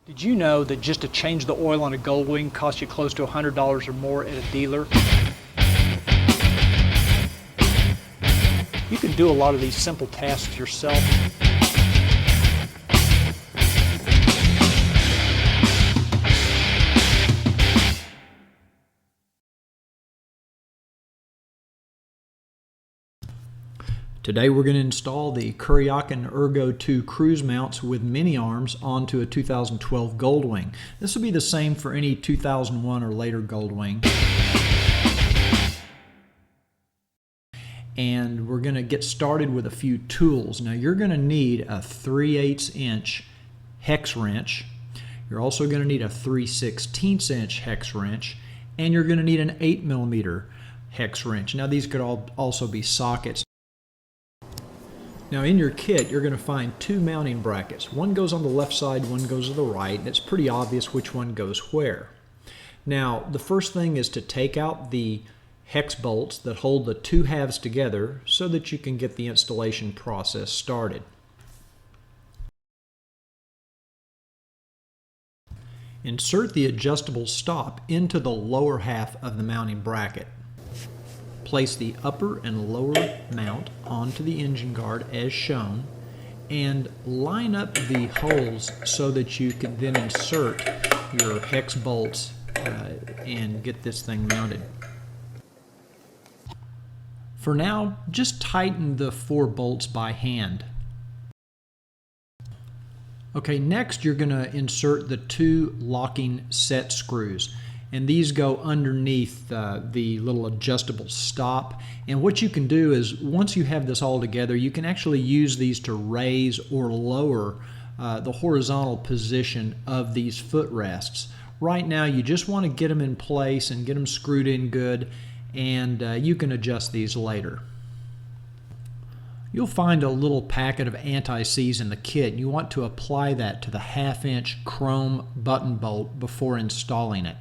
Did you know that just to change the oil on a Goldwing costs you close to $100 or more at a dealer? You can do a lot of these simple tasks yourself. Today we're going to install the Kuryakyn Ergo II cruise mounts with mini arms onto a 2012 Goldwing. This will be the same for any 2001 or later Goldwing. And we're going to get started with a few tools. Now you're going to need a 3/8 inch hex wrench. You're also going to need a 3/16 inch hex wrench, and you're going to need an 8mm hex wrench. Now these could also be sockets. Now in your kit you're going to find two mounting brackets. One goes on the left side, one goes to the right, and it's pretty obvious which one goes where. Now the first thing is to take out the hex bolts that hold the two halves together so that you can get the installation process started. Insert the adjustable stop into the lower half of the mounting bracket. Place the upper and lower mount onto the engine guard as shown, and line up the holes so that you can then insert your hex bolts and get this thing mounted. For now, just tighten the 4 bolts by hand. Okay, next you're going to insert the 2 locking set screws. And these go underneath the little adjustable stop. And what you can do is, once you have this all together, you can actually use these to raise or lower the horizontal position of these footrests. Right now you just want to get them in place and get them screwed in good, and you can adjust these later. You'll find a little packet of anti-seize in the kit, and you want to apply that to the 1/2 inch chrome button bolt before installing it.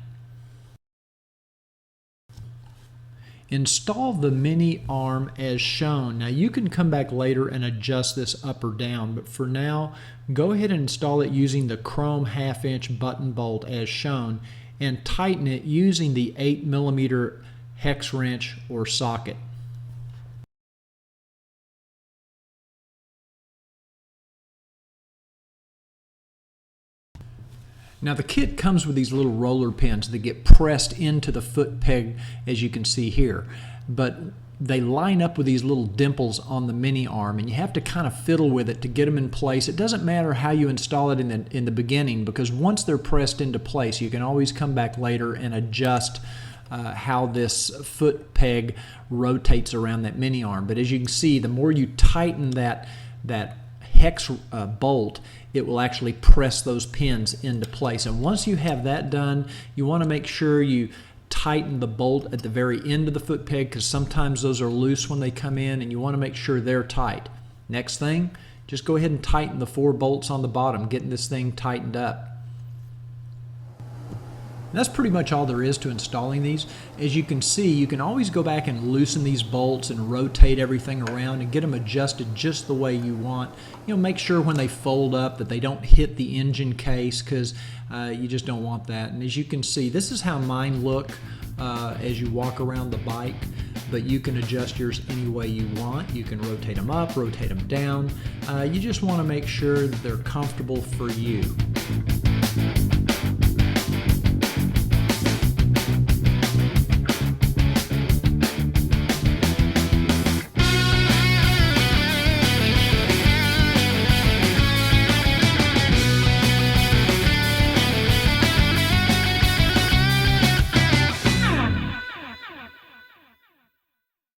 Install the mini arm as shown. Now you can come back later and adjust this up or down, but for now go ahead and install it using the chrome 1/2 inch button bolt as shown, and tighten it using the 8mm hex wrench or socket. Now the kit comes with these little roller pins that get pressed into the foot peg, as you can see here, but they line up with these little dimples on the mini arm, and you have to kind of fiddle with it to get them in place. It doesn't matter how you install it in the beginning, because once they're pressed into place you can always come back later and adjust how this foot peg rotates around that mini arm. But as you can see, the more you tighten that hex bolt, it will actually press those pins into place. And once you have that done, you want to make sure you tighten the bolt at the very end of the foot peg, because sometimes those are loose when they come in, and you want to make sure they're tight. Next thing, just go ahead and tighten the 4 bolts on the bottom, getting this thing tightened up. And that's pretty much all there is to installing these. As you can see, you can always go back and loosen these bolts and rotate everything around and get them adjusted just the way you want. You know, make sure when they fold up that they don't hit the engine case, because you just don't want that. And as you can see, this is how mine look as you walk around the bike, but you can adjust yours any way you want. You can rotate them up, rotate them down. You just want to make sure that they're comfortable for you.